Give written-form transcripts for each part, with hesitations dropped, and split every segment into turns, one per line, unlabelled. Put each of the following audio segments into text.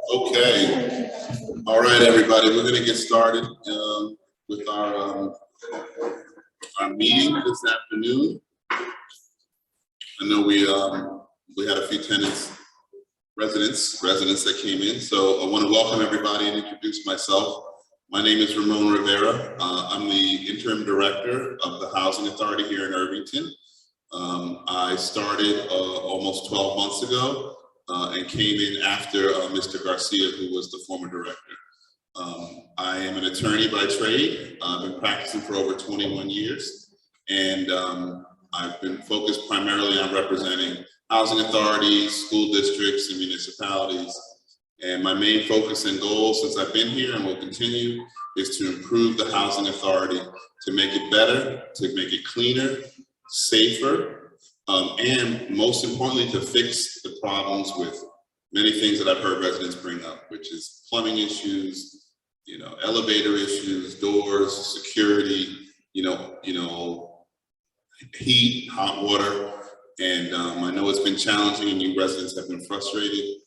Okay. All right, everybody. We're going to get started with our meeting this afternoon. I know we had a few residents that came in, so I want to welcome everybody and introduce myself. My name is Ramon Rivera. I'm the interim director of the Housing Authority here in Irvington. I started almost 12 months ago and came in after Mr. Garcia, who was the former director. I am an attorney by trade. I've been practicing for over 21 years, and I've been focused primarily on representing housing authorities, school districts, and municipalities. And my main focus and goal since I've been here and will continue is to improve the housing authority, to make it better, to make it cleaner, safer, and most importantly, to fix the problems with many things that I've heard residents bring up, which is plumbing issues, elevator issues, doors, security, heat, hot water. And I know it's been challenging and you residents have been frustrated,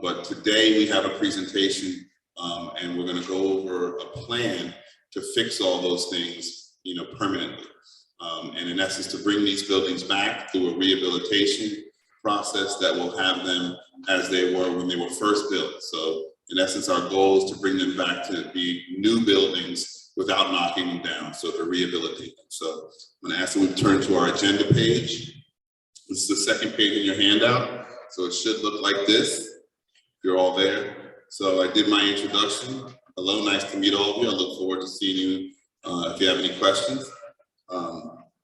but today we have a presentation and we're going to go over a plan to fix all those things, permanently. And in essence, to bring these buildings back through a rehabilitation process that will have them as they were when they were first built. So in essence, our goal is to bring them back to be new buildings without knocking them down, so to rehabilitate them. So I'm going to ask that we turn to our agenda page. This is the second page in your handout, so it should look like this, if you're all there. So I did my introduction. Hello, nice to meet all of you. I look forward to seeing you if you have any questions.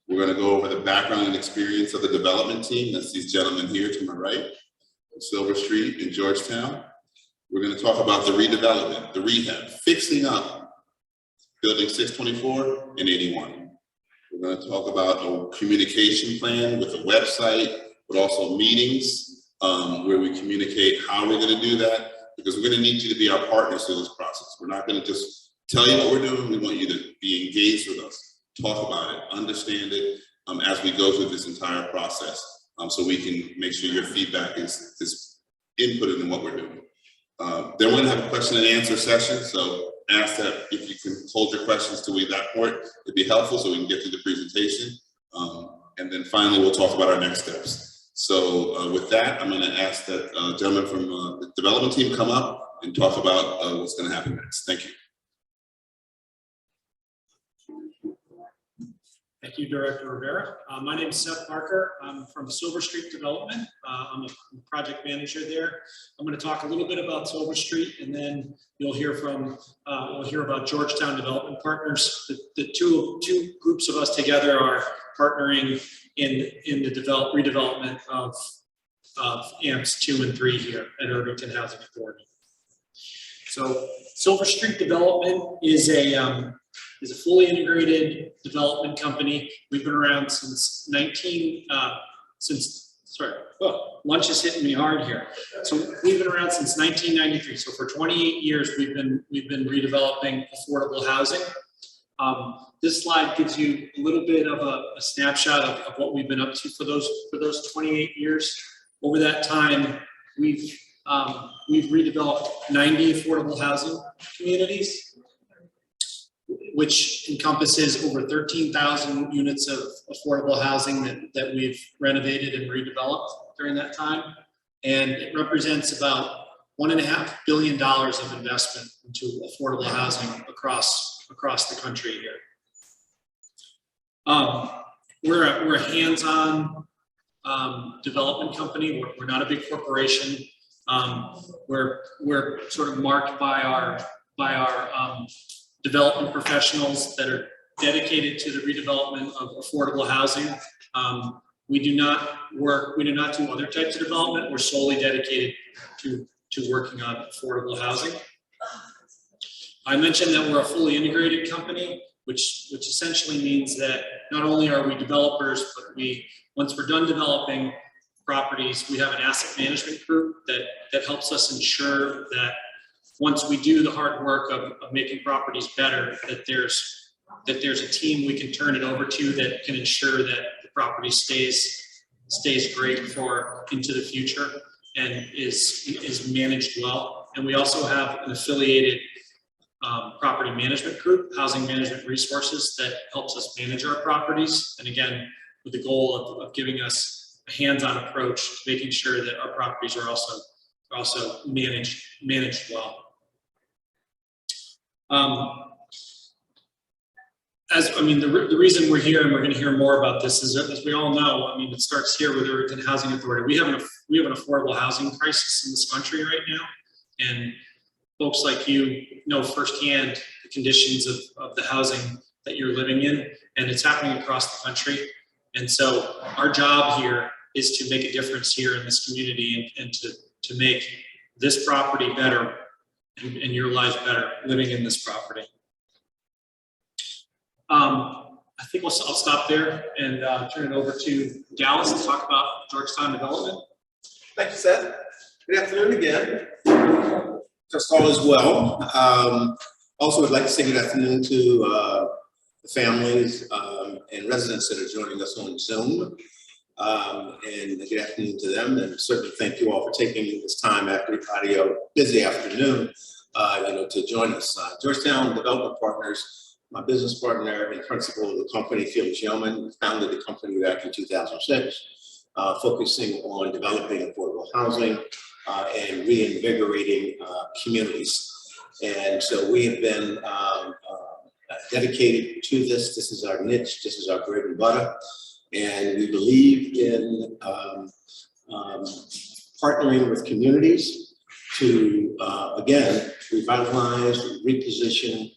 We're going to go over the background and experience of the development team. That's these gentlemen here to my right, Silver Street in Georgetown. We're going to talk about the redevelopment, the rehab, fixing up building 624 and 81. We're going to talk about a communication plan with a website, but also meetings where we communicate how we're going to do that, because we're going to need you to be our partners through this process. We're not going to just tell you what we're doing. We want you to be engaged with us, talk about it, understand it as we go through this entire process, so we can make sure your feedback is inputted in what we're doing. Then we're going to have a question and answer session, so ask that if you can hold your questions to that point, it'd be helpful so we can get through the presentation. And then finally, we'll talk about our next steps. So with that, I'm going to ask that gentleman from the development team come up and talk about what's going to happen next. Thank you.
Thank you, Director Rivera. My name is Seth Parker. I'm from Silver Street Development. I'm a project manager there. I'm going to talk a little bit about Silver Street, and then you'll hear about Georgetown Development Partners. The two groups of us together are partnering in the redevelopment of AMPs 2 and 3 here at Irvington Housing Authority. So Silver Street Development is a fully integrated development company. We've been around since lunch is hitting me hard here. So we've been around since 1993. So for 28 years, we've been redeveloping affordable housing. This slide gives you a little bit of a snapshot of what we've been up to for those 28 years. Over that time, we've redeveloped 90 affordable housing communities, which encompasses over 13,000 units of affordable housing that we've renovated and redeveloped during that time. And it represents about $1.5 billion of investment into affordable housing across the country here. We're a hands-on development company. We're not a big corporation. We're sort of marked by our development professionals that are dedicated to the redevelopment of affordable housing. We do not do other types of development. We're solely dedicated to working on affordable housing. I mentioned that we're a fully integrated company, which essentially means that not only are we developers, but once we're done developing properties, we have an asset management group that helps us ensure that once we do the hard work of making properties better, that there's a team we can turn it over to that can ensure that the property stays great into the future and is managed well. And we also have an affiliated property management group, Housing Management Resources, that helps us manage our properties. And again, with the goal of giving us a hands-on approach, making sure that our properties are also managed well. The reason we're here, and we're going to hear more about this, is as we all know, it starts here with the Irvington Housing Authority. We have an affordable housing crisis in this country right now, and folks like you know firsthand the conditions of the housing that you're living in, and it's happening across the country. And so our job here is to make a difference here in this community and to make this property better and your life better living in this property. I think I'll stop there and turn it over to Dallas to talk about Georgetown development.
Thank you, Seth. Good afternoon again. Trust all is well. Also would like to say good afternoon to the families and residents that are joining us on Zoom. And good afternoon to them, and certainly thank you all for taking this time after a busy afternoon to join us. Georgetown Development Partners, my business partner and principal of the company, Felix Yeoman, founded the company back in 2006, focusing on developing affordable housing and reinvigorating communities. And so we have been dedicated to this. This is our niche. This is our bread and butter. And we believe in partnering with communities to, again, revitalize, reposition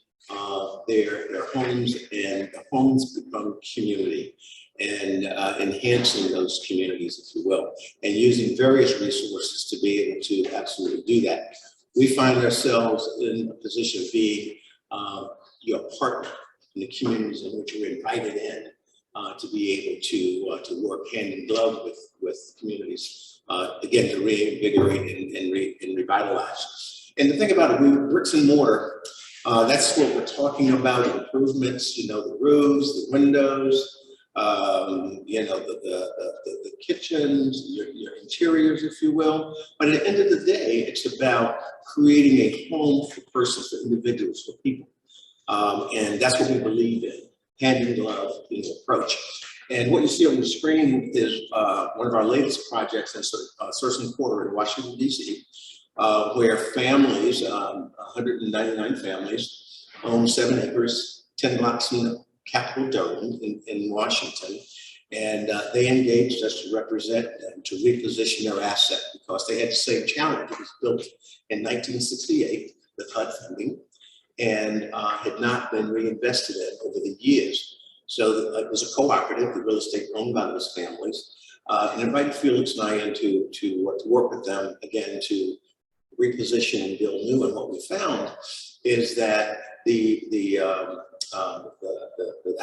their homes, and the homes become community, and enhancing those communities, if you will, and using various resources to be able to absolutely do that. We find ourselves in a position of being your partner in the communities in which we're invited in to be able to work hand in glove with communities, again, to reinvigorate and revitalize. And the thing about it, bricks and mortar, that's what we're talking about, improvements, the roofs, the windows, the kitchens, your interiors, if you will. But at the end of the day, it's about creating a home for persons, for individuals, for people. And that's what we believe in, hand in glove approach. And what you see on the screen is one of our latest projects in Sursum Quarter in Washington, D.C., where families, 199 families, own 7 acres, 10 blocks in the Capitol Dome in Washington. And they engaged us to represent them, to reposition their asset, because they had the same challenge. It was built in 1968 with HUD funding and had not been reinvested in over the years. So it was a cooperative, the real estate owned by those families, and invited Felix and I in to work with them, again, to reposition and build new. And what we found is that the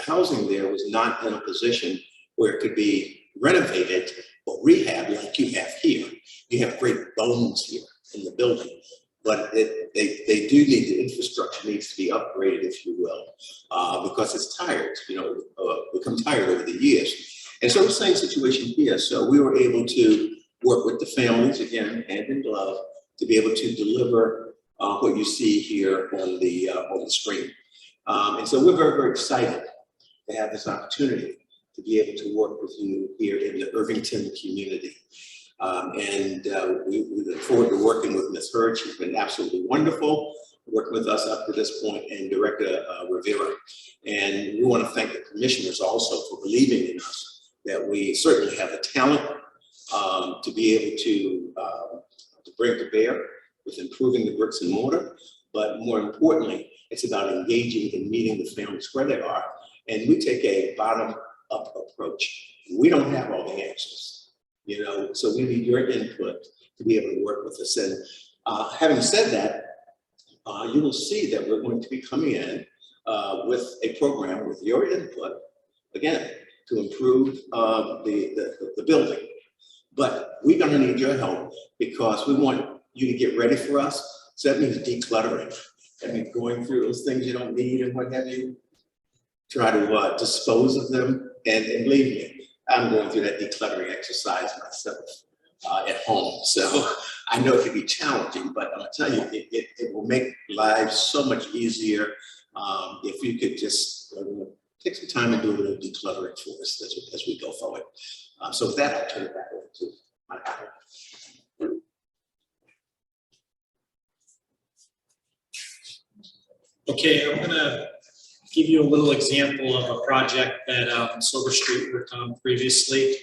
housing there was not in a position where it could be renovated or rehab like you have here. You have great bones here in the building, but they do need, the infrastructure needs to be upgraded, if you will, because it's tired, become tired over the years. And so the same situation here. So we were able to work with the families, again, hand in glove, to be able to deliver what you see here on the screen. And so we're very, very excited to have this opportunity to be able to work with you here in the Irvington community. We look forward to working with Ms. Hurd. She's been absolutely wonderful, working with us up to this point, and Director Rivera. And we want to thank the commissioners also for believing in us, that we certainly have the talent to be able to bring to bear with improving the bricks and mortar, but more importantly, it's about engaging and meeting the families where they are. And we take a bottom-up approach. We don't have all the answers, you know, so we need your input to be able to work with us. And having said that, you will see that we're going to be coming in with a program with your input, again, to improve the building. But we're gonna need your help because we want you to get ready for us. So that means decluttering. That means going through those things you don't need and what have you. Try to dispose of them. And believe me, I'm going through that decluttering exercise myself at home. So I know it can be challenging, but I'll tell you, it will make lives so much easier if you could just take some time and do a little decluttering for us as we go forward. So with that, I'll turn it back over to my colleague.
Okay, I'm gonna give you a little example of a project that Silver Street worked on previously.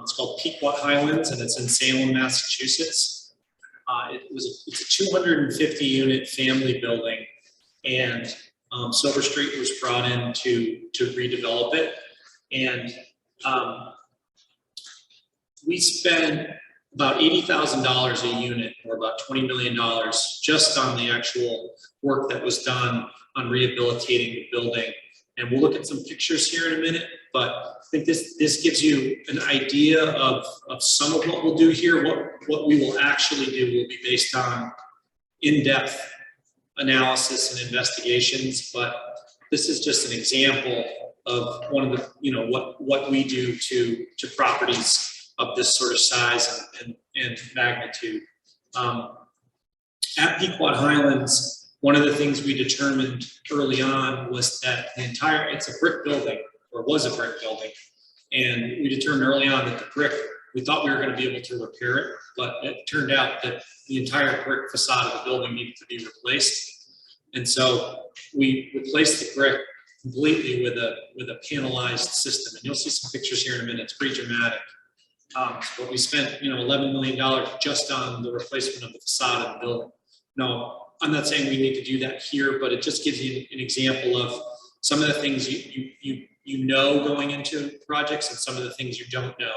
It's called Pequot Highlands, and it's in Salem, Massachusetts. It's a 250 unit family building, and Silver Street was brought in to redevelop it. And we spent about $80,000 a unit, or about $20 million, just on the actual work that was done on rehabilitating the building. And we'll look at some pictures here in a minute, but I think this gives you an idea of some of what we'll do here. What we will actually do will be based on in-depth analysis and investigations, but this is just an example of one of the, you know, what we do to properties of this sort of size and magnitude. At Pequot Highlands, one of the things we determined early on was that it's a brick building, or was a brick building. And we determined early on that the brick, we thought we were going to be able to repair it, but it turned out that the entire brick facade of the building needed to be replaced. And so we replaced the brick completely with a panelized system. And you'll see some pictures here in a minute. It's pretty dramatic. But we spent, you know, $11 million just on the replacement of the facade of the building. No, I'm not saying we need to do that here, but it just gives you an example of some of the things you know going into projects and some of the things you don't know.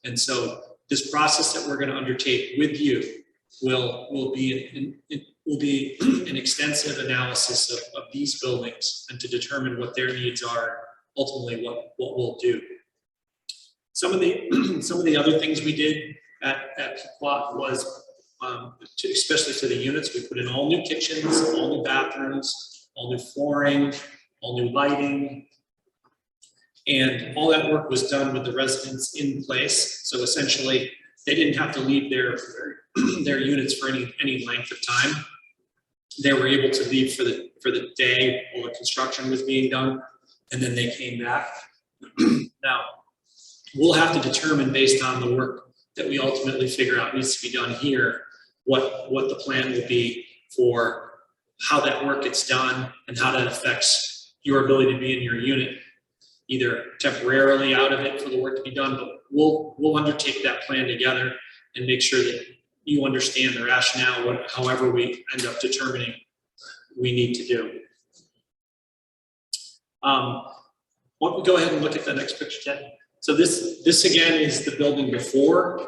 And so this process that we're going to undertake with you will be an extensive analysis of these buildings and to determine what their needs are, ultimately what we'll do. Some of the other things we did at Pequot was, especially to the units, we put in all new kitchens, all new bathrooms, all new flooring, all new lighting, and all that work was done with the residents in place. So essentially, they didn't have to leave their units for any length of time. They were able to leave for the day while the construction was being done, and then they came back. Now, we'll have to determine, based on the work that we ultimately figure out needs to be done here, what the plan will be for how that work gets done and how that affects your ability to be in your unit, either temporarily out of it for the work to be done, but we'll undertake that plan together and make sure that you understand the rationale, however we end up determining we need to do. Why don't we go ahead and look at the next picture, Ted? So this again is the building before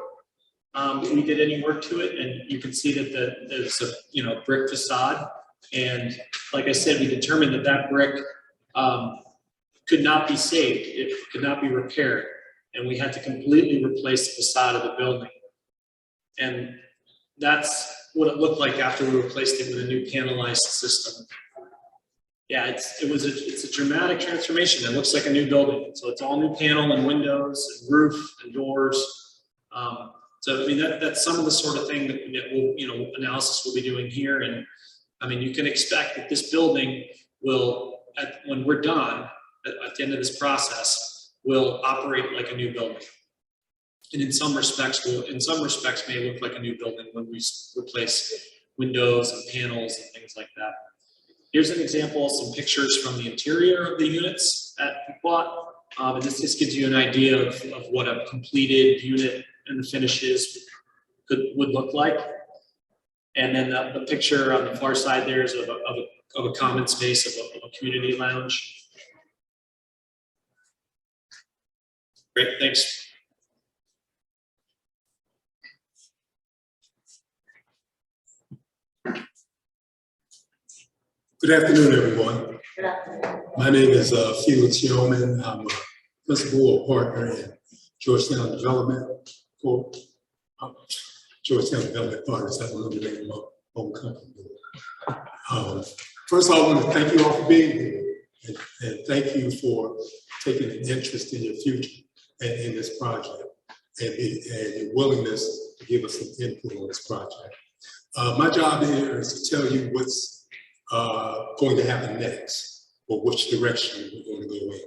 we did any work to it, and you can see that there's a brick facade. And like I said, we determined that brick could not be saved; it could not be repaired, and we had to completely replace the facade of the building. And that's what it looked like after we replaced it with a new panelized system. Yeah, it's a dramatic transformation. It looks like a new building. So it's all new panel and windows and roof and doors. So I mean that's some of the sort of thing that we'll, analysis we'll be doing here. And I mean, you can expect that this building will, when we're done at the end of this process, will operate like a new building. And in some respects may look like a new building when we replace windows and panels and things like that. Here's an example of some pictures from the interior of the units at Pequot. And this just gives you an idea of what a completed unit and the finishes would look like. And then the picture on the far side there is of a common space of a community lounge. Great, thanks.
Good afternoon, everyone. My name is Felix Yeoman. I'm a principal partner in Georgetown Development Corp. Georgetown Development Partners. I don't know the name of my own company. First of all, I want to thank you all for being here, and thank you for taking an interest in your future and in this project, and your willingness to give us some input on this project. My job here is to tell you what's going to happen next, or which direction we're going to go in.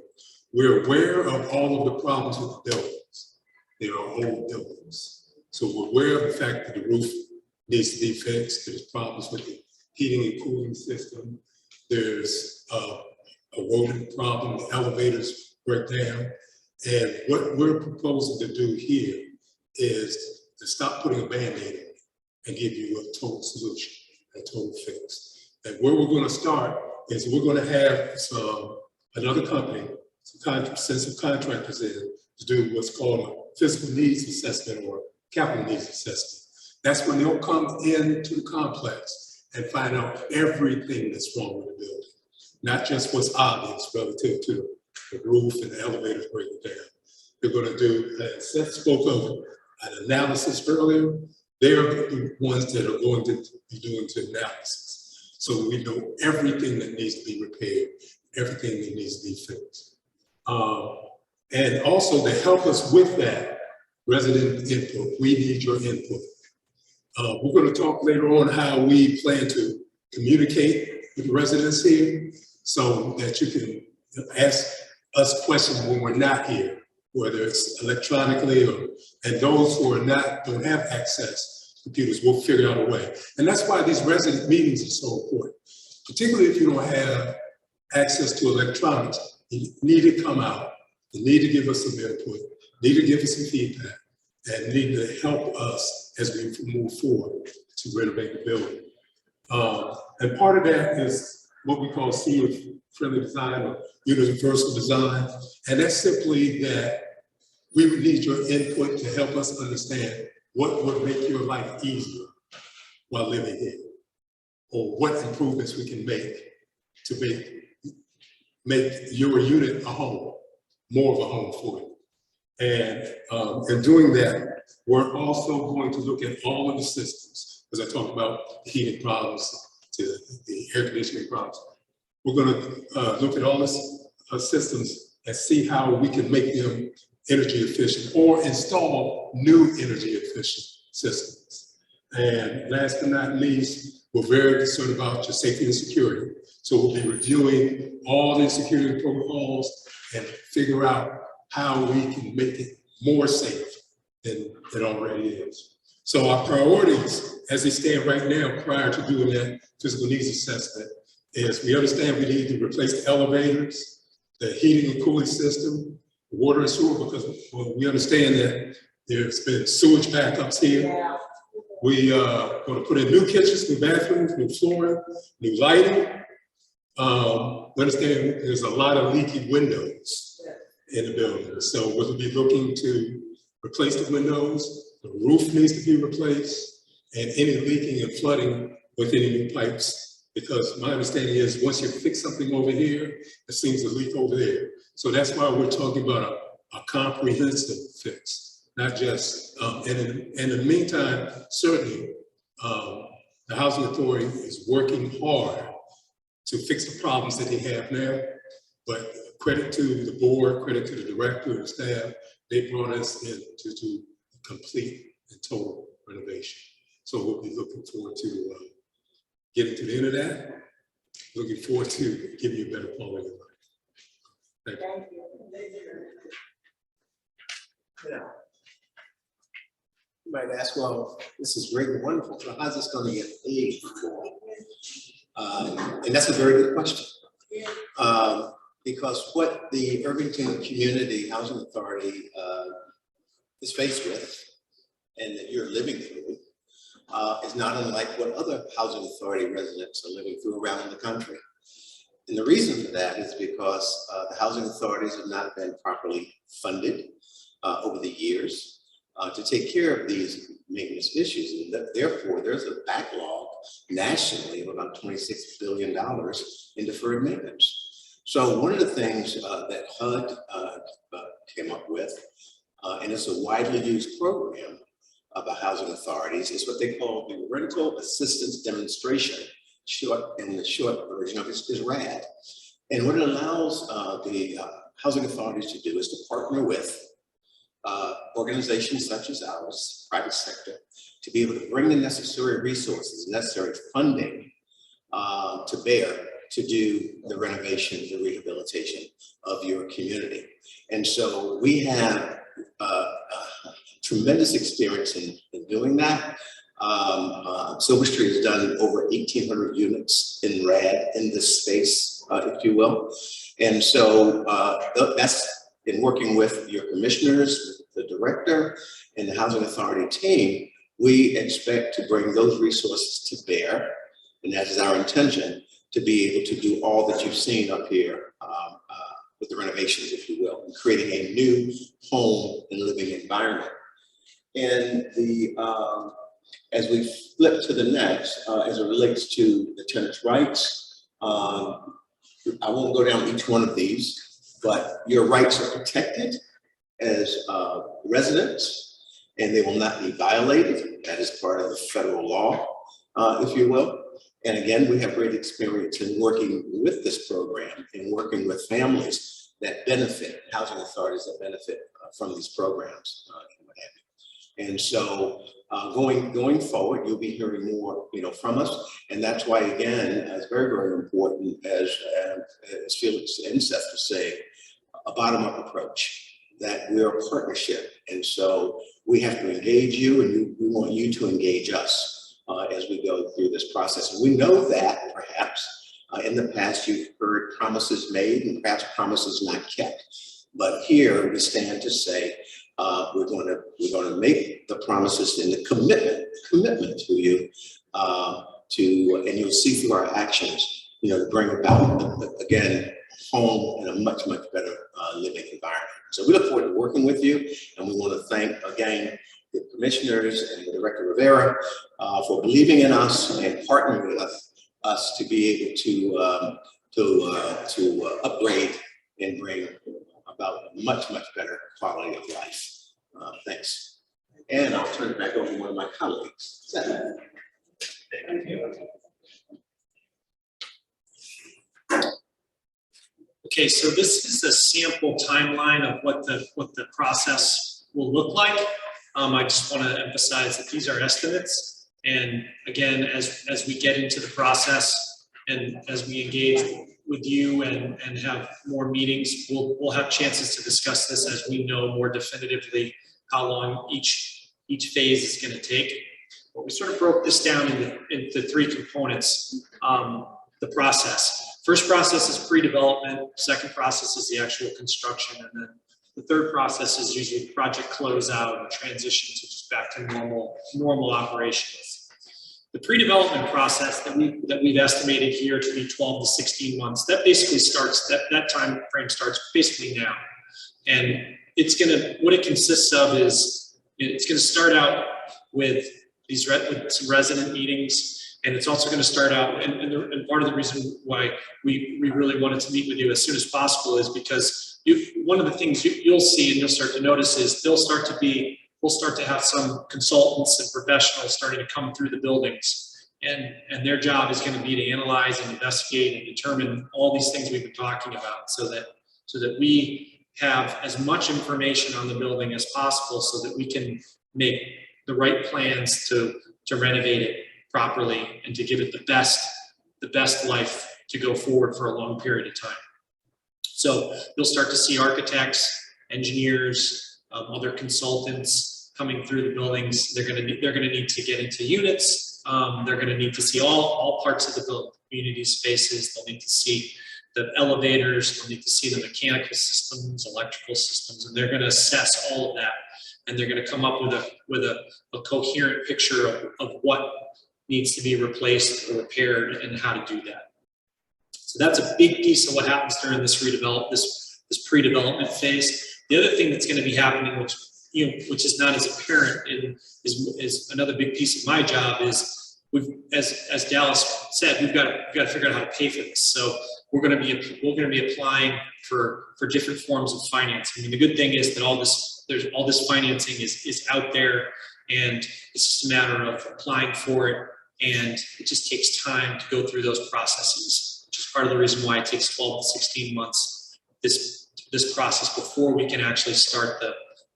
We're aware of all of the problems with the buildings. They are old buildings. So we're aware of the fact that the roof needs to be fixed. There's problems with the heating and cooling system. There's a rodent problem, the elevators break down. And what we're proposing to do here is to stop putting a Band-Aid on it and give you a total solution, a total fix. And where we're going to start is we're going to have another company, send some contractors in to do what's called a physical needs assessment or capital needs assessment. That's when they'll come into the complex and find out everything that's wrong with the building, not just what's obvious relative to the roof and the elevators breaking down. They're going to do, as Seth spoke of an analysis earlier, they're the ones that are going to be doing the analysis. So we know everything that needs to be repaired, everything that needs to be fixed. And also to help us with that resident input, we need your input. We're going to talk later on how we plan to communicate with the residents here so that you can ask us questions when we're not here, whether it's electronically or, and those who are not, don't have access to computers, we'll figure out a way. And that's why these resident meetings are so important, particularly if you don't have access to electronics. You need to come out, you need to give us some input, need to give us some feedback, and need to help us as we move forward to renovate the building. And part of that is what we call senior-friendly design or universal design. And that's simply that we would need your input to help us understand what would make your life easier while living here, or what improvements we can make to make your unit a home, more of a home for you. And in doing that, we're also going to look at all of the systems, as I talked about the heating problems, to the air conditioning problems. We're going to look at all the systems and see how we can make them energy efficient or install new energy efficient systems. And last but not least, we're very concerned about your safety and security. So we'll be reviewing all the security protocols and figure out how we can make it more safe than it already is. So our priorities, as they stand right now, prior to doing that physical needs assessment, is we understand we need to replace the elevators, the heating and cooling system, water and sewer, because we understand that there's been sewage backups here. We are going to put in new kitchens, new bathrooms, new flooring, new lighting. We understand there's a lot of leaky windows in the building. So we'll be looking to replace the windows, the roof needs to be replaced, and any leaking and flooding with any new pipes. Because my understanding is once you fix something over here, it seems to leak over there. So that's why we're talking about a comprehensive fix, not just, and in the meantime, certainly, the Housing Authority is working hard to fix the problems that they have now, but credit to the board, credit to the director and the staff, they brought us in to do complete and total renovation. So we'll be looking forward to getting to the end of that. Looking forward to giving you a better quality of life. Thank you.
Yeah. You might ask, well, this is great and wonderful, so how's this going to get paid for? And that's a very good question. Because what the Irvington Community Housing Authority is faced with, and that you're living through, is not unlike what other housing authority residents are living through around the country. And the reason for that is because the housing authorities have not been properly funded over the years to take care of these maintenance issues. And therefore, there's a backlog nationally of about $26 billion in deferred maintenance. So one of the things that HUD came up with, and it's a widely used program by housing authorities, is what they call the Rental Assistance Demonstration. The short version of it is RAD. And what it allows the housing authorities to do is to partner with organizations such as ours, private sector, to be able to bring the necessary resources, necessary funding to bear to do the renovation, the rehabilitation of your community. And so we have tremendous experience in doing that. Silver Street has done over 1,800 units in RAD in this space, if you will. And so that's in working with your commissioners, the director, and the Housing Authority team. We expect to bring those resources to bear, and that is our intention, to be able to do all that you've seen up here with the renovations, if you will, and creating a new home and living environment. And as we flip to the next, as it relates to the tenants' rights, I won't go down each one of these, but your rights are protected as residents, and they will not be violated. That is part of the federal law, if you will. And again, we have great experience in working with this program and working with families that benefit, housing authorities that benefit from these programs and what have you. And so going forward, you'll be hearing more, from us. And that's why, again, it's very, very important, as Felix and Seth were saying, a bottom-up approach, that we're a partnership. And so we have to engage you, and we want you to engage us as we go through this process. And we know that perhaps in the past you've heard promises made and perhaps promises not kept. But here we stand to say we're going to make the promises and the commitment to you and you'll see through our actions, to bring about again home in a much better living environment. So we look forward to working with you, and we want to thank again the commissioners and Director Rivera for believing in us and partnering with us to be able to upgrade and bring about a much better quality of life. Thanks. And I'll turn it back over to one of my colleagues. Thank you.
Okay, so this is a sample timeline of what the process will look like. I just want to emphasize that these are estimates. And again, as we get into the process and as we engage with you and have more meetings, we'll have chances to discuss this as we know more definitively how long each phase is going to take. But we sort of broke this down into three components. The process. First process is pre-development. Second process is the actual construction, and then the third process is usually project closeout and transition to just back to normal operations. The pre-development process that we've estimated here to be 12 to 16 months, that basically starts, that time frame starts basically now. And what it consists of is, it's gonna start out with with some resident meetings, and it's also gonna start out, and part of the reason why we really wanted to meet with you as soon as possible is because one of the things you'll see and you'll start to notice is we'll start to have some consultants and professionals starting to come through the buildings, and their job is going to be to analyze and investigate and determine all these things we've been talking about, so that we have as much information on the building as possible, so that we can make the right plans to renovate it properly and to give it the best life to go forward for a long period of time. So you'll start to see architects, engineers, other consultants coming through the buildings. They're going to need to get into units. They're going to need to see all parts of the building, community spaces. They'll need to see the elevators. They'll need to see the mechanical systems, electrical systems, and they're going to assess all of that and they're going to come up with a coherent picture of what needs to be replaced or repaired and how to do that. So that's a big piece of what happens during this this pre-development phase. The other thing that's going to be happening, which is not as apparent, and is another big piece of my job, is as Dallas said, we've got to figure out how to pay for this. So we're going to be applying for different forms of financing. I mean, the good thing is that all this financing is out there, and it's just a matter of applying for it, and it just takes time to go through those processes, which is part of the reason why it takes 12 to 16 months this process before we can actually start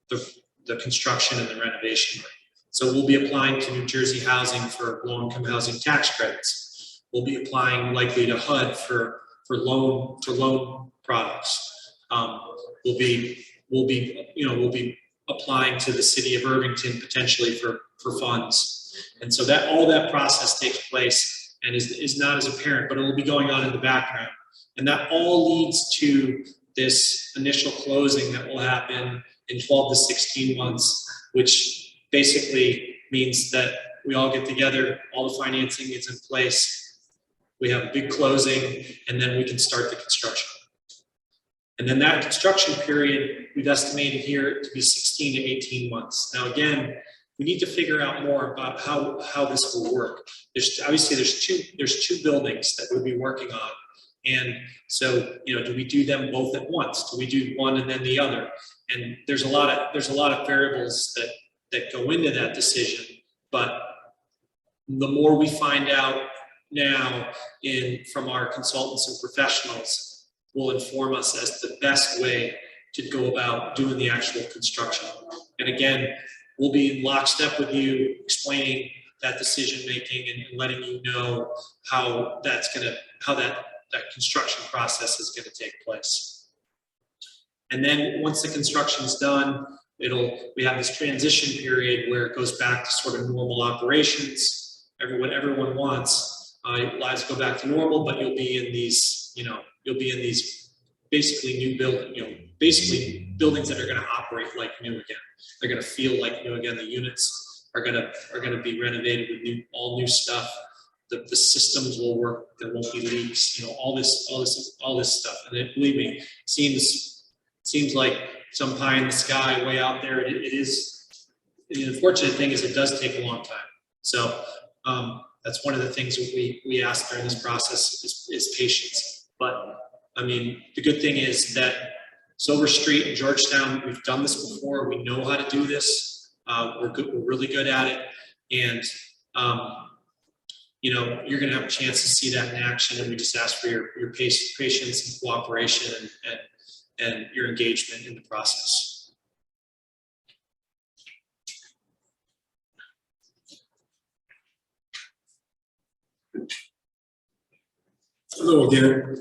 the construction and the renovation. So we'll be applying to New Jersey Housing for low-income housing tax credits. We'll be applying likely to HUD for loan products. We'll be applying to the city of Irvington potentially for funds. And so all that process takes place and is not as apparent, but it will be going on in the background. And that all leads to this initial closing that will happen in 12 to 16 months, which basically means that we all get together, all the financing is in place, we have a big closing, and then we can start the construction. And then that construction period, we've estimated here to be 16 to 18 months. Now, again, we need to figure out more about how this will work. Obviously, there's two buildings that we'll be working on. And so, do we do them both at once? Do we do one and then the other? And there's a lot of variables that go into that decision. But the more we find out now from our consultants and professionals will inform us as the best way to go about doing the actual construction. And again, we'll be in lockstep with you, explaining that decision making and letting you know how that construction process is going to take place. And then once the construction is done, we have this transition period where it goes back to sort of normal operations. What everyone wants, lives go back to normal, but you'll be in these basically new basically buildings that are going to operate like new again. They're going to feel like new again. The units are going to be renovated with all new stuff. The systems will work. There won't be leaks. All this stuff. And then, believe me, seems like some pie in the sky way out there. It is. The unfortunate thing is it does take a long time. So that's one of the things that we ask during this process is patience. But I mean, the good thing is that Silver Street and Georgetown, we've done this before. We know how to do this. We're good. We're really good at it. And you're going to have a chance to see that in action. And we just ask for your patience and cooperation and your engagement in the process.
Hello again.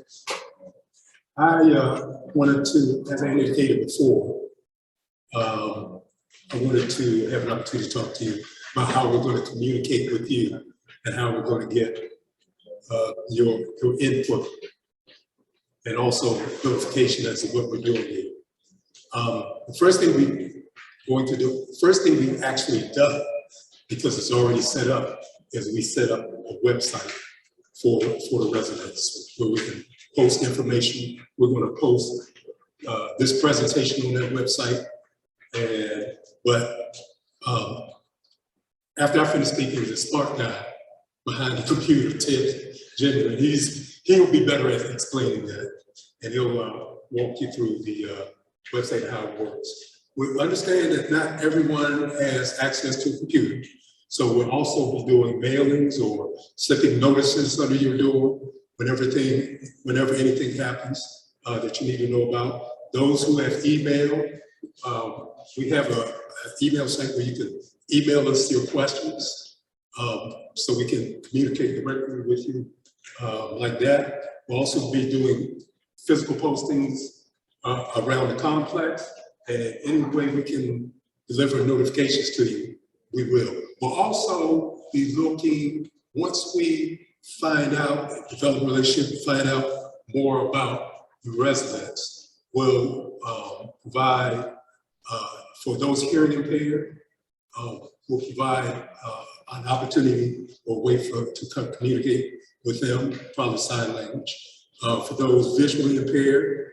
I wanted to, as I indicated before, I wanted to have an opportunity to talk to you about how we're going to communicate with you and how we're going to get your input and also notification as to what we're doing here. The first thing we've actually done, because it's already set up, is we set up a website for the residents where we can post information. We're going to post this presentation on that website. But after I finish speaking, there's a smart guy behind the computer, Ted Gender, and he'll be better at explaining that, and he'll walk you through the website and how it works. We understand that not everyone has access to a computer, so we'll also be doing mailings or slipping notices under your door whenever anything happens that you need to know about. Those who have email, we have an email site where you can email us your questions so we can communicate directly with you like that. We'll also be doing physical postings around the complex, and any way we can deliver notifications to you, we will. We'll also be looking, once we find out, develop a relationship, find out more about the residents, we'll provide For those hearing impaired, we'll provide an opportunity or way to communicate with them, probably sign language. For those visually impaired,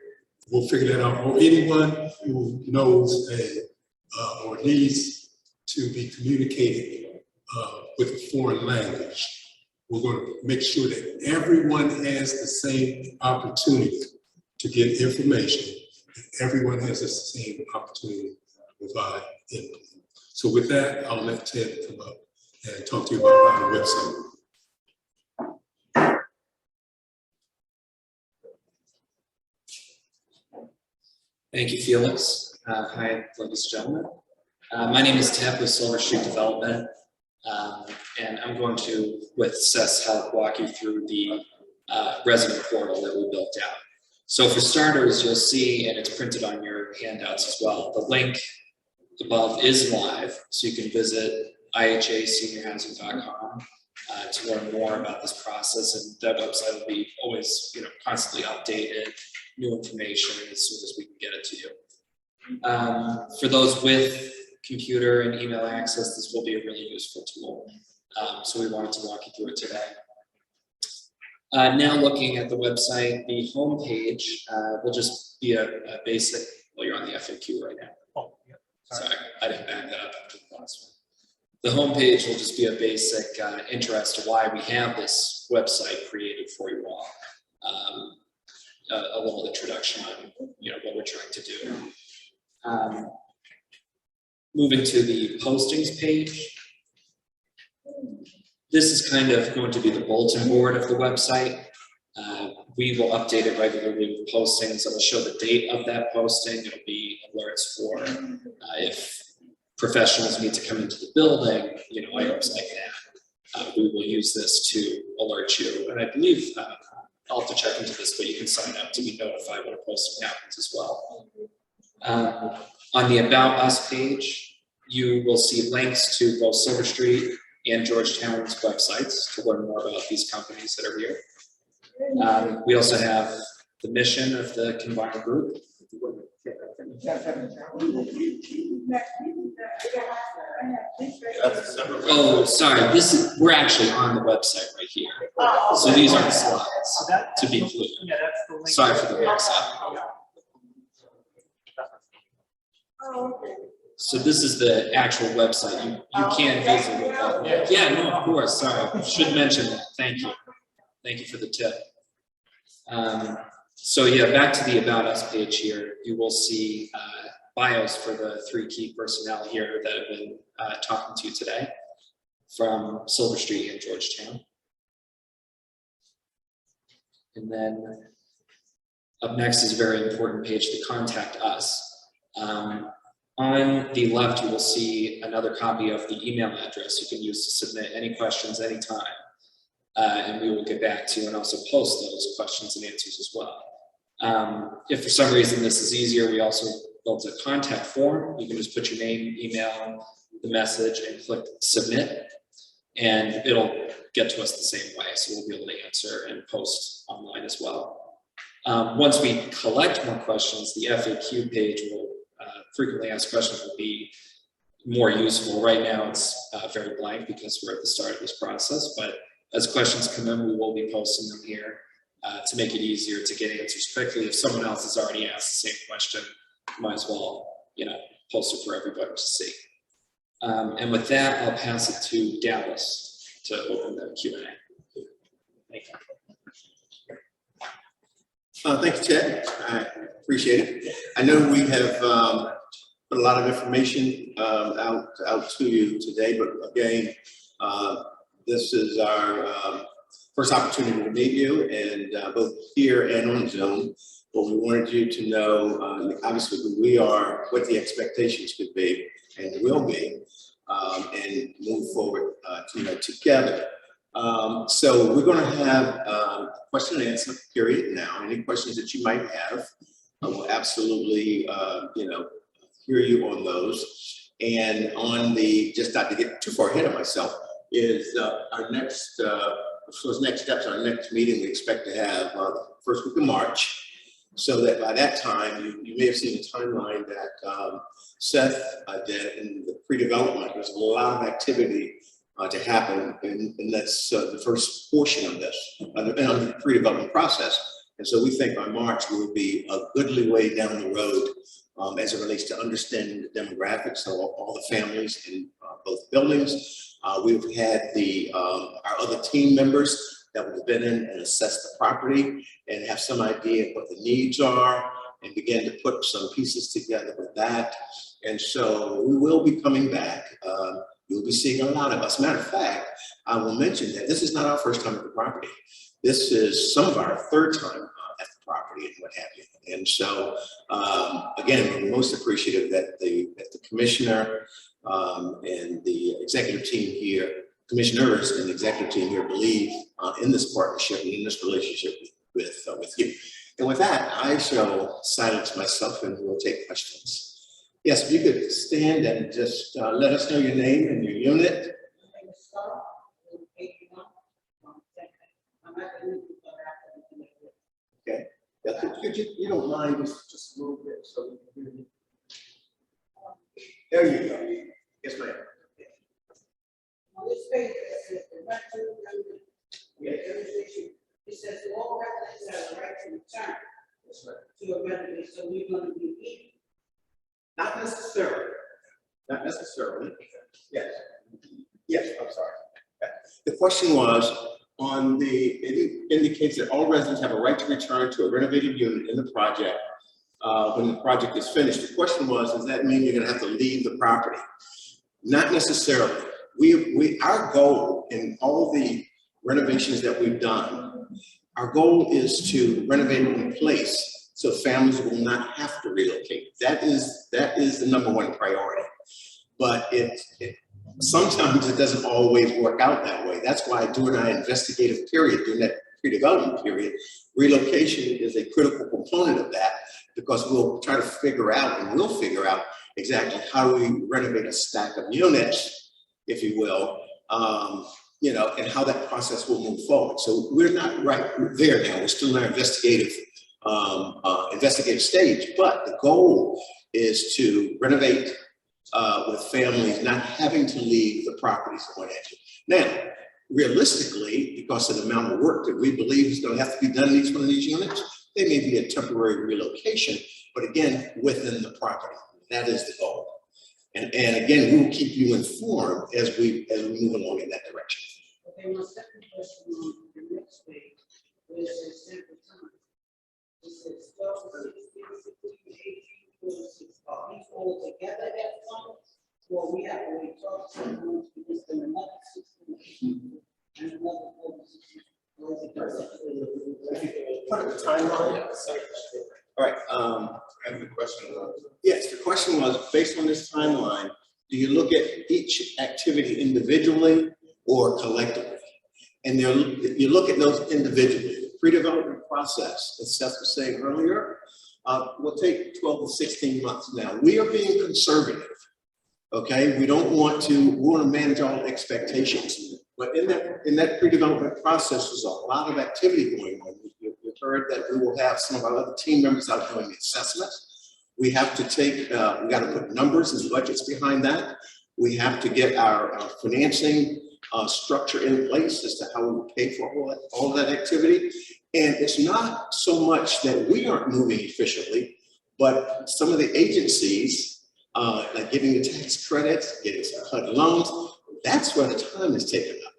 we'll figure that out. Or anyone who knows or needs to be communicated with a foreign language, we're going to make sure that everyone has the same opportunity to get information. Everyone has the same opportunity to provide input. So with that, I'll let Ted come up and talk to you about our website.
Thank you, Felix. Hi, ladies and gentlemen. My name is Ted with Silver Street Development, and I'm going to, with Seth's help, walk you through the resident portal that we built out. So for starters, you'll see, and it's printed on your handouts as well, the link above is live, so you can visit ihaseniorhousing.com to learn more about this process, and that website will be always, constantly updated, new information as soon as we can get it to you. For those with computer and email access, this will be a really useful tool. So we wanted to walk you through it today. Now looking at the website, the home page will just be a basic, well, you're on the FAQ right now.
Oh, yeah.
Sorry, I didn't back that up after the last one. The home page will just be a basic intro as to why we have this website created for you all. A little introduction on what we're trying to do. Moving to the postings page. This is kind of going to be the bulletin board of the website. We will update it regularly with postings. It'll show the date of that posting. It'll be alerts for if professionals need to come into the building, items like that. We will use this to alert you. And I believe, I'll have to check into this, but you can sign up to be notified when a posting happens as well. On the About Us page, you will see links to both Silver Street and Georgetown's websites to learn more about these companies that are here. We also have the mission of the combined group. Oh, sorry, we're actually on the website right here. So these aren't slides, to be clear. Sorry for the mix-up. So this is the actual website. You can visit with that. Yeah, no, of course. Sorry, should mention that. Thank you. Thank you for the tip. So yeah, back to the About Us page here. You will see bios for the 3 key personnel here that have been talking to you today from Silver Street and Georgetown. And then up next is a very important page, the Contact Us. On the left, you will see another copy of the email address you can use to submit any questions anytime. And we will get back to you and also post those questions and answers as well. If for some reason this is easier, we also built a contact form. You can just put your name, email, the message, and click submit, and it'll get to us the same way. So we'll be able to answer and post online as well. Once we collect more questions, the FAQ page will frequently asked questions will be more useful. Right now it's very blank because we're at the start of this process, but as questions come in, we will be posting them here to make it easier to get answers quickly. If someone else has already asked the same question, might as well, post it for everybody to see. And with that, I'll pass it to Dallas to open the Q&A. Thank you.
Thank you, Ted. I appreciate it. I know we have put a lot of information out to you today, but again, this is our first opportunity to meet you, and both here and on Zoom. But we wanted you to know, obviously, who we are, what the expectations could be and will be, and move forward, together. So we're going to have a question and answer period now. Any questions that you might have, I will absolutely, hear you on those. And on the, just not to get too far ahead of myself, is our next, so next steps, our next meeting we expect to have first week of March. so that by that time, you may have seen a timeline that Seth did in the pre-development. There's a lot of activity to happen, and that's the first portion of this, on the pre-development process. And so we think by March, we will be a goodly way down the road as it relates to understanding the demographics of all the families in both buildings. We've had our other team members that would have been in and assess the property and have some idea of what the needs are and begin to put some pieces together with that. And so we will be coming back. You'll be seeing a lot of us. Matter of fact, I will mention that this is not our first time at the property. This is some of our third time at the property and what have you. And so, again, we're most appreciative that the commissioner and the executive team here, commissioners and the executive team here believe in this partnership and in this relationship with you. And with that, I shall silence myself and we'll take questions. Yes, if you could stand and just let us know your name and your unit. Okay. You don't mind just a little bit so we can hear you. There you go. Yes, ma'am.
On this page, it says the right to it says all residents have the right to return.
That's right.
To a residence, so we're going to be equal.
Not necessarily. Not necessarily. Yes. Yes, I'm sorry. The question was on it indicates that all residents have a right to return to a renovated unit in the project when the project is finished. The question was, does that mean you're going to have to leave the property? Not necessarily. Our goal in all the renovations that we've done, our goal is to renovate in place so families will not have to relocate. That is the number one priority. But sometimes it doesn't always work out that way. That's why during our investigative period, during that pre-development period, relocation is a critical component of that, because we'll try to figure out, and we'll figure out exactly how do we renovate a stack of units, if you will, and how that process will move forward. So we're not right there now. We're still in our investigative stage, but the goal is to renovate with families not having to leave the properties and what have you. Now, realistically, because of the amount of work that we believe is going to have to be done in each one of these units, they may be a temporary relocation, but again, within the property. That is the goal. And again, we will keep you informed as we move along in that direction.
Okay, my second question on the next page, where it says sample time. It says 12, 16, 17, 18, 46. Are these all together at once? Or we have to wait 12 months because then another 16, 18, and another 46. Or is it
Put a timeline. All right.
I have a question.
Yes, the question was, based on this timeline, do you look at each activity individually or collectively? And you look at those individually. The pre-development process, as Seth was saying earlier, will take 12 to 16 months. Now, we are being conservative, okay? We want to manage all expectations. But in that pre-development process, there's a lot of activity going on. You've heard that we will have some of our other team members out doing the assessments. We have to we got to put numbers and budgets behind that. We have to get our financing structure in place as to how we will pay for all of that activity. And it's not so much that we aren't moving efficiently, but some of the agencies, like giving the tax credits, getting some HUD loans, that's where the time is taken up.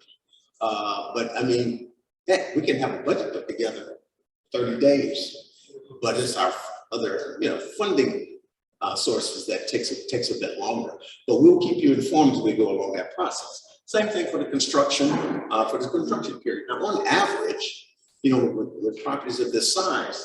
But I mean, heck, we can have a budget put together 30 days, but it's our other, funding sources that takes a bit longer. But we'll keep you informed as we go along that process. Same thing for the construction period. Now, on average, with properties of this size,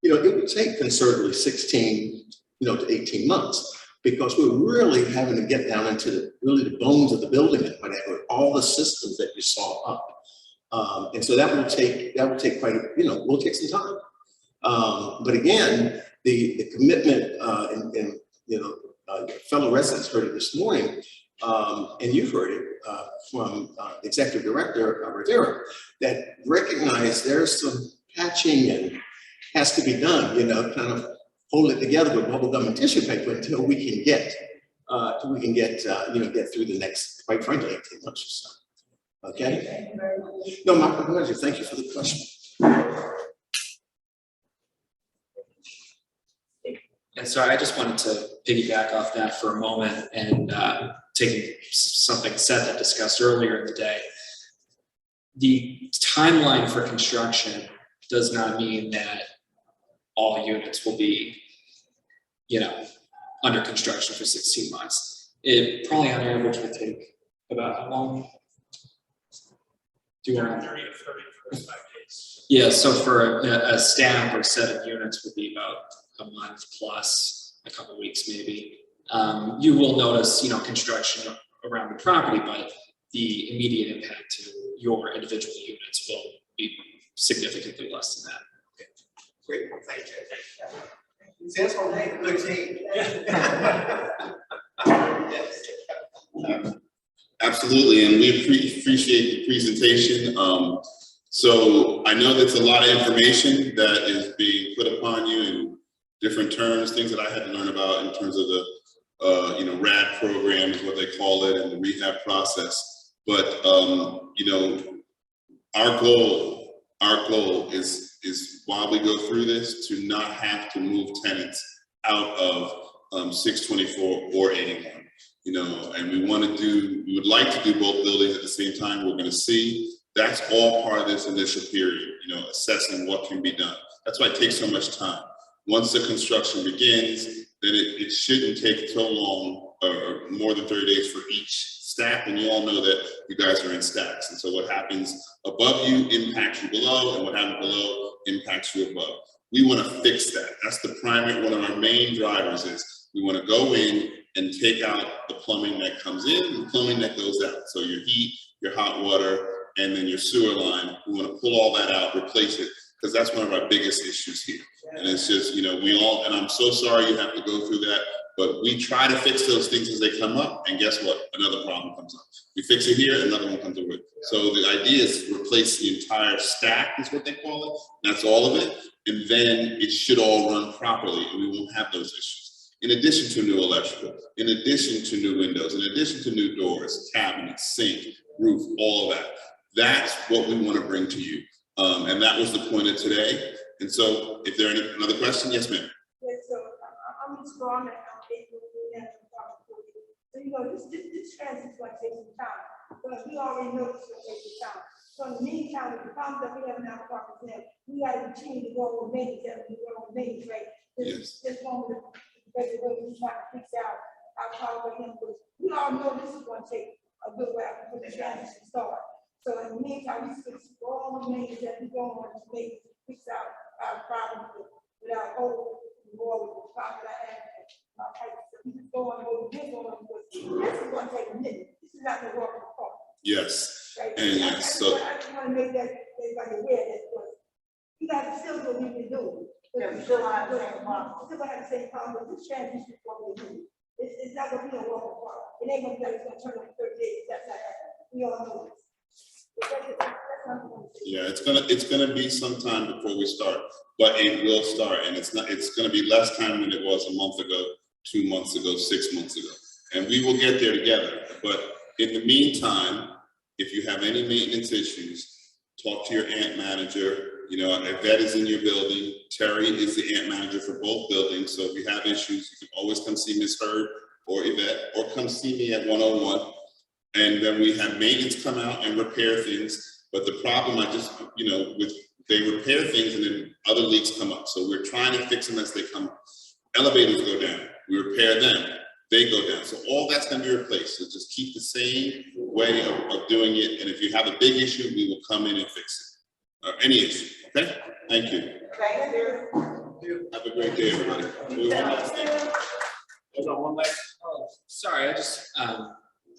it would take conservatively 16, to 18 months, because we're really having to get down into the bones of the building and whatever, all the systems that you saw up. And so that will take quite we'll take some time. But again, the commitment and fellow residents heard it this morning, and you've heard it from the executive director, Rivera, that recognize there's some patching has to be done, you know, kind of hold it together with bubble gum and tissue paper until we can get, you know, get through the next, quite frankly, 18 months or so. Okay?
Thank you very much.
No, my pleasure. Thank you for the question.
And so I just wanted to piggyback off that for a moment and taking something Seth had discussed earlier in the day. The timeline for construction does not mean that all units will be, you know, under construction for 16 months. It probably on average will take about how long? Do you want
30 to 45 days.
Yeah, so for a stack or set of units would be about a month plus a couple weeks maybe. You will notice, you know, construction around the property, but the immediate impact to your individual units will be significantly less than that.
Great. Well, thank you. Sounds like a good team. Yes.
Absolutely, and we appreciate the presentation. So I know that's a lot of information that is being put upon you in different terms, things that I had to learn about in terms of the you know, RAD program is what they call it, and the rehab process. But you know, our goal is while we go through this to not have to move tenants out of 624 or 81. You know, and we would like to do both buildings at the same time. We're going to see. That's all part of this initial period, you know, assessing what can be done. That's why it takes so much time. Once the construction begins, then it shouldn't take so long or more than 30 days for each stack. And you all know that you guys are in stacks. And so what happens above you impacts you below, and what happens below impacts you above. We want to fix that. That's the primary, one of our main drivers is we want to go in and take out the plumbing that comes in and the plumbing that goes out. So your heat, your hot water, and then your sewer line, we want to pull all that out, replace it, because that's one of our biggest issues here. And it's just, you know, and I'm so sorry you have to go through that, but we try to fix those things as they come up, and guess what? Another problem comes up. We fix it here, another one comes over. So the idea is to replace the entire stack, is what they call it. That's all of it. And then it should all run properly, and we won't have those issues. In addition to new electrical, in addition to new windows, in addition to new doors, cabinets, sink, roof, all of that. That's what we want to bring to you. And that was the point of today. And so if there are another question, yes, ma'am.
Yes, so I'm just going to so you know, this transition is going to take some time, but we already know it's going to take some time. So in the meantime, with the problems that we have in our apartments now, we got to continue to go over maintenance, right?
Yes.
This one with the way we try to fix out our power him, because we all know this is going to take a good while for the transition to start. So in the meantime, we fix all the maintenance that we go on to make fix out our problems with our whole war with the problem that I have. So we just go on and go this on, because this is going to take a minute. This is not the work of the part.
Yes.
Right?
And yes, so
I just want to make that everybody aware that you guys still what we can do.
Yeah, we still have the same problem.
Still gonna have the same problem, but this transition is what we do. It's not gonna be a walk apart. It ain't gonna be like it's gonna turn on 30 days. That's not happening. We all know this. That's not what we do.
yeah, it's gonna be some time before we start, but it will start, and it's gonna be less time than it was a month ago, 2 months ago, 6 months ago. And we will get there together. But in the meantime, if you have any maintenance issues, talk to your ant manager. You know, Yvette is in your building. Terry is the ant manager for both buildings. So if you have issues, you can always come see Ms. Hurd or Yvette, or come see me at 101. And then we have maintenance come out and repair things. But the problem, you know, they repair things and then other leaks come up. So we're trying to fix them as they come up. Elevators go down, we repair them, they go down. So all that's gonna be replaced. So just keep the same way of doing it. And if you have a big issue, we will come in and fix it. Any issue, okay? Thank you.
Thank you.
Have a great day, everybody. Move on next thing.
Hold on one last. Sorry, I just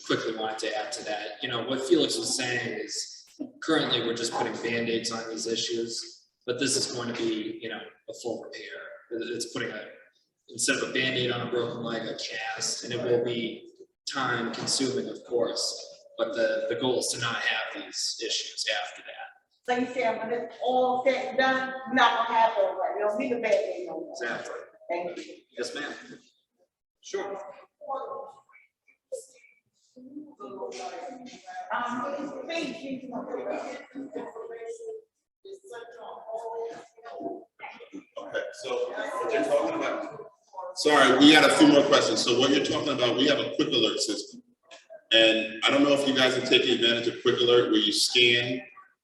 quickly wanted to add to that. You know, what Felix was saying is currently we're just putting Band-Aids on these issues, but this is going to be, you know, a full repair. It's putting instead of a Band-Aid on a broken leg, a cast, and it will be time consuming, of course, but the goal is to not have these issues after that.
So you say, when it's all said and done, we're not gonna have those, right? We don't need a bad day no more.
Exactly.
Thank you.
Yes, ma'am. Sure.
Thank you.
Okay, so what you're talking about, sorry, we got a few more questions. So what you're talking about, we have a quick alert system. And I don't know if you guys are taking advantage of quick alert where you scan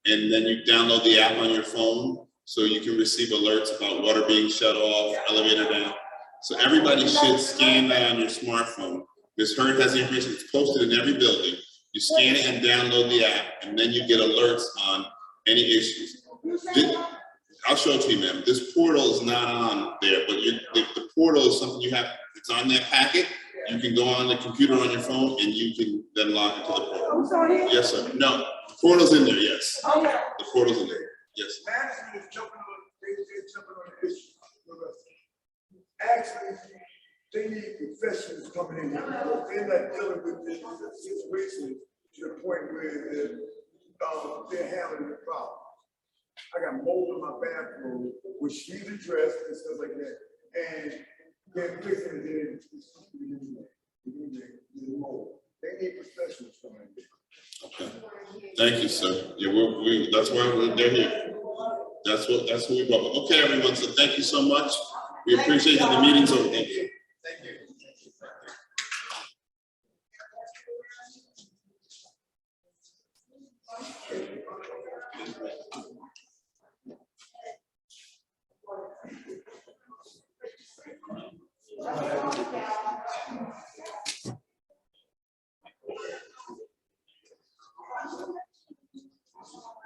and then you download the app on your phone so you can receive alerts about water being shut off, elevator down. So everybody should scan that on your smartphone. Ms. Hearn has the information, it's posted in every building. You scan it and download the app and then you get alerts on any issues. I'll show it to you, ma'am. This portal is not on there, but the portal is something you have, it's on that packet. You can go on the computer on your phone and you can then log into the portal.
I'm sorry.
Yes, sir. No, the portal's in there, yes.
Okay.
The portal's in there, yes.
Management is jumping on, they're jumping on the issue with us. Actually, they need professionals coming in here. They're not dealing with this situation to the point where they're handling the problem. I got mold in my bathroom, which she's addressed and stuff like that. And they're fixing it, mold. They need professionals coming in.
Okay. Thank you, sir. Yeah, that's why they're here. That's what we brought. Okay, everyone, so thank you so much. We appreciate that the meeting's over. Thank you.
Thank you.